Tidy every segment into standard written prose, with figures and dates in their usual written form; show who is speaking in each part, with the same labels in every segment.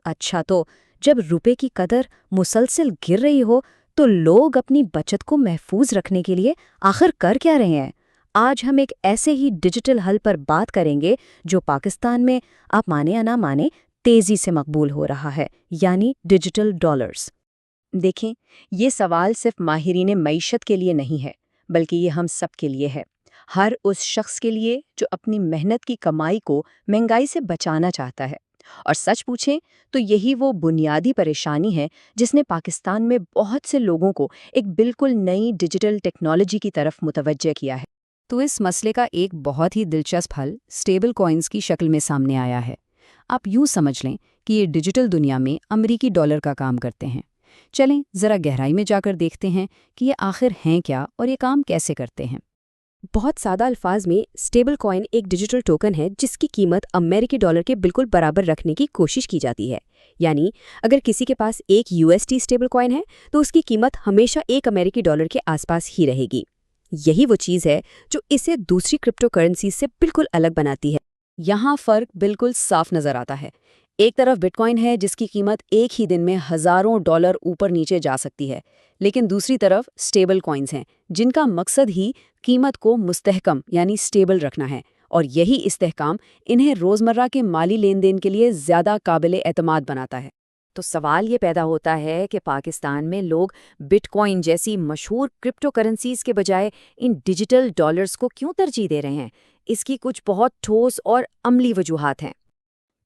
Speaker 1: اچھا، تو جب روپے کی قدر مسلسل گر رہی ہو تو لوگ اپنی بچت کو محفوظ رکھنے کے لیے آخر کر کیا رہے ہیں؟ آج ہم ایک ایسے ہی ڈیجیٹل حل پر بات کریں گے جو پاکستان میں، آپ مانے یا نہ مانے، تیزی سے مقبول ہو رہا ہے، یعنی ڈیجیٹل ڈالرز۔
Speaker 2: دیکھیں، یہ سوال صرف ماہرین معیشت کے لیے نہیں ہے، بلکہ یہ ہم سب کے لیے ہے۔ ہر اس شخص کے لیے جو اپنی محنت کی کمائی کو مہنگائی سے بچانا چاہتا ہے۔ اور سچ پوچھیں تو یہی وہ بنیادی پریشانی ہے جس نے پاکستان میں بہت سے لوگوں کو ایک بالکل نئی ڈیجیٹل ٹیکنالوجی کی طرف متوجہ کیا ہے۔
Speaker 1: تو اس مسئلے کا ایک بہت ہی دلچسپ حل اسٹیبل کوائنز کی شکل میں سامنے آیا ہے۔ آپ یوں سمجھ لیں کہ یہ ڈیجیٹل دنیا میں امریکی ڈالر کا کام کرتے ہیں۔ چلیں ذرا گہرائی میں جا کر دیکھتے ہیں کہ یہ آخر ہیں کیا اور یہ کام کیسے کرتے ہیں۔
Speaker 3: بہت سادہ الفاظ میں اسٹیبل کوائن ایک ڈیجیٹل ٹوکن ہے جس کی قیمت امریکی ڈالر کے بالکل برابر رکھنے کی کوشش کی جاتی ہے۔ یعنی اگر کسی کے پاس ایک USD اسٹیبل کوائن ہے تو اس کی قیمت ہمیشہ ایک امریکی ڈالر کے آس پاس ہی رہے گی۔ یہی وہ چیز ہے جو اسے دوسری کرپٹو کرنسیز سے بالکل الگ بناتی ہے۔
Speaker 1: یہاں فرق بالکل صاف نظر آتا ہے۔ ایک طرف بٹ کوائن ہے جس کی قیمت ایک ہی دن میں ہزاروں ڈالر اوپر نیچے جا سکتی ہے، لیکن دوسری طرف اسٹیبل کوائنز ہیں جن کا مقصد ہی قیمت کو مستحکم یعنی اسٹیبل رکھنا ہے، اور یہی استحکام انہیں روزمرہ کے مالی لین دین کے لیے زیادہ قابل اعتماد بناتا ہے۔ تو سوال یہ پیدا ہوتا ہے کہ پاکستان میں لوگ بٹ کوائن جیسی مشہور کرپٹو کرنسیز کے بجائے ان ڈیجیٹل ڈالرز کو کیوں ترجیح دے رہے ہیں؟ اس کی کچھ بہت ٹھوس اور عملی وجوہات ہیں۔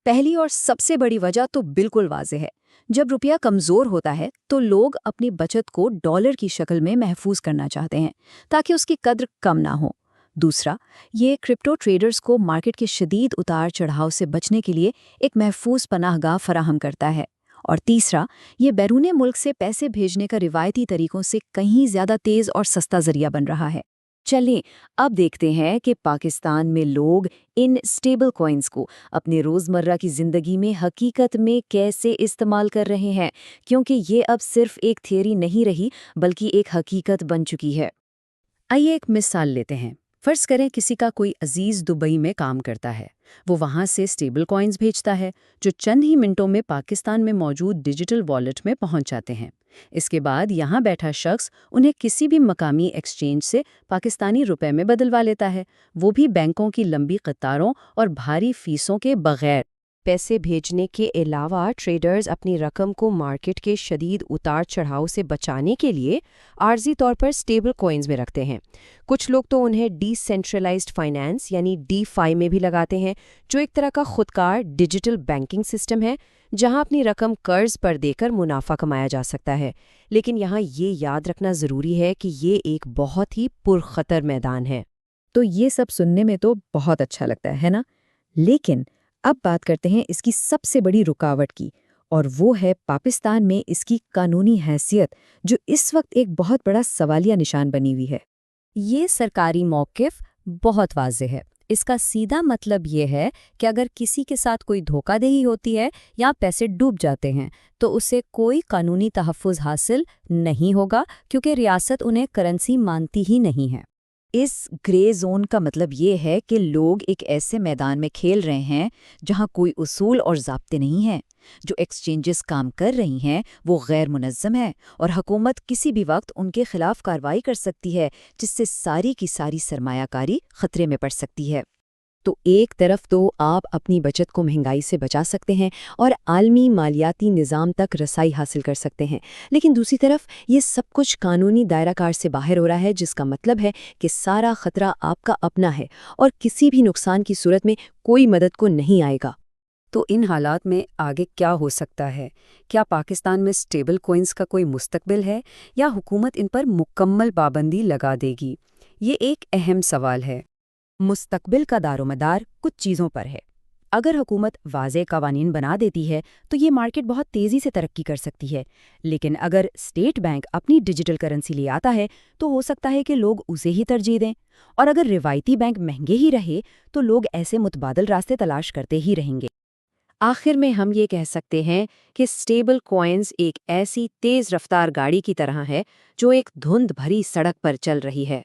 Speaker 1: پہلی اور سب سے بڑی وجہ تو بالکل واضح ہے۔ جب روپیہ کمزور ہوتا ہے تو لوگ اپنی بچت کو ڈالر کی شکل میں محفوظ کرنا چاہتے ہیں تاکہ اس کی قدر کم نہ ہو۔ دوسرا، یہ کرپٹو ٹریڈرز کو مارکیٹ کے شدید اتار چڑھاؤ سے بچنے کے لیے ایک محفوظ پناہ گاہ فراہم کرتا ہے۔ اور تیسرا، یہ بیرون ملک سے پیسے بھیجنے کا روایتی طریقوں سے کہیں زیادہ تیز اور سستا ذریعہ بن رہا ہے۔ چلیں اب دیکھتے ہیں کہ پاکستان میں لوگ ان اسٹیبل کوائنز کو اپنے روزمرہ کی زندگی میں حقیقت میں کیسے استعمال کر رہے ہیں، کیونکہ یہ اب صرف ایک تھیوری نہیں رہی بلکہ ایک حقیقت بن چکی ہے۔ آئیے ایک مثال لیتے ہیں۔ فرض کریں کسی کا کوئی عزیز دبئی میں کام کرتا ہے۔ وہ وہاں سے اسٹیبل کوائنز بھیجتا ہے جو چند ہی منٹوں میں پاکستان میں موجود ڈیجیٹل والیٹ میں پہنچ جاتے ہیں۔ اس کے بعد یہاں بیٹھا شخص انہیں کسی بھی مقامی ایکسچینج سے پاکستانی روپے میں بدلوا لیتا ہے، وہ بھی بینکوں کی لمبی قطاروں اور بھاری فیسوں کے بغیر۔
Speaker 3: پیسے بھیجنے کے علاوہ ٹریڈرز اپنی رقم کو مارکیٹ کے شدید اتار چڑھاؤ سے بچانے کے لیے عارضی طور پر اسٹیبل کوائنز میں رکھتے ہیں۔ کچھ لوگ تو انہیں ڈی سینٹرلائزڈ فائنانس یعنی DeFi میں بھی لگاتے ہیں، جو ایک طرح کا خودکار ڈیجیٹل بینکنگ سسٹم ہے جہاں اپنی رقم قرض پر دے کر منافع کمایا جا سکتا ہے۔ لیکن یہاں یہ یاد رکھنا ضروری ہے کہ یہ ایک بہت ہی پرخطر میدان ہے۔
Speaker 2: تو یہ سب سننے میں تو بہت اچھا لگتا ہے نا؟ لیکن اب بات کرتے ہیں اس کی سب سے بڑی رکاوٹ کی، اور وہ ہے پاکستان میں اس کی قانونی حیثیت، جو اس وقت ایک بہت بڑا سوالیہ نشان بنی ہوئی ہے۔
Speaker 1: یہ سرکاری موقف بہت واضح ہے۔ اس کا سیدھا مطلب یہ ہے کہ اگر کسی کے ساتھ کوئی دھوکہ دہی ہوتی ہے یا پیسے ڈوب جاتے ہیں تو اسے کوئی قانونی تحفظ حاصل نہیں ہوگا، کیونکہ ریاست انہیں کرنسی مانتی ہی نہیں ہے۔
Speaker 2: اس گرے زون کا مطلب یہ ہے کہ لوگ ایک ایسے میدان میں کھیل رہے ہیں جہاں کوئی اصول اور ضابطے نہیں ہیں۔ جو ایکسچینجز کام کر رہی ہیں وہ غیر منظم ہے، اور حکومت کسی بھی وقت ان کے خلاف کارروائی کر سکتی ہے، جس سے ساری کی ساری سرمایہ کاری خطرے میں پڑ سکتی ہے۔
Speaker 3: تو ایک طرف تو آپ اپنی بچت کو مہنگائی سے بچا سکتے ہیں اور عالمی مالیاتی نظام تک رسائی حاصل کر سکتے ہیں، لیکن دوسری طرف یہ سب کچھ قانونی دائرہ کار سے باہر ہو رہا ہے، جس کا مطلب ہے کہ سارا خطرہ آپ کا اپنا ہے اور کسی بھی نقصان کی صورت میں کوئی مدد کو نہیں آئے گا۔
Speaker 1: تو ان حالات میں آگے کیا ہو سکتا ہے؟ کیا پاکستان میں اسٹیبل کوائنز کا کوئی مستقبل ہے یا حکومت ان پر مکمل پابندی لگا دے گی؟ یہ ایک اہم سوال ہے۔
Speaker 2: مستقبل کا دار و مدار کچھ چیزوں پر ہے۔ اگر حکومت واضح قوانین بنا دیتی ہے تو یہ مارکیٹ بہت تیزی سے ترقی کر سکتی ہے، لیکن اگر اسٹیٹ بینک اپنی ڈیجیٹل کرنسی لے آتا ہے تو ہو سکتا ہے کہ لوگ اسے ہی ترجیح دیں، اور اگر روایتی بینک مہنگے ہی رہے تو لوگ ایسے متبادل راستے تلاش کرتے ہی رہیں گے۔
Speaker 3: آخر میں ہم یہ کہہ سکتے ہیں کہ اسٹیبل کوائنز ایک ایسی تیز رفتار گاڑی کی طرح ہے جو ایک دھند بھری سڑک پر چل رہی ہے۔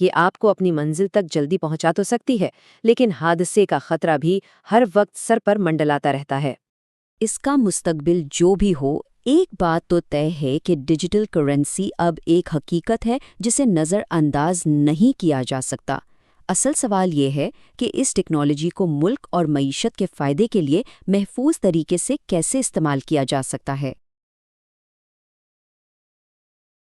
Speaker 3: یہ آپ کو اپنی منزل تک جلدی پہنچا تو سکتی ہے، لیکن حادثے کا خطرہ بھی ہر وقت سر پر منڈلاتا رہتا ہے۔
Speaker 1: اس کا مستقبل جو بھی ہو، ایک بات تو طے ہے کہ ڈیجیٹل کرنسی اب ایک حقیقت ہے جسے نظر انداز نہیں کیا جا سکتا۔ اصل سوال یہ ہے کہ اس ٹیکنالوجی کو ملک اور معیشت کے فائدے کے لیے محفوظ طریقے سے کیسے استعمال کیا جا سکتا ہے۔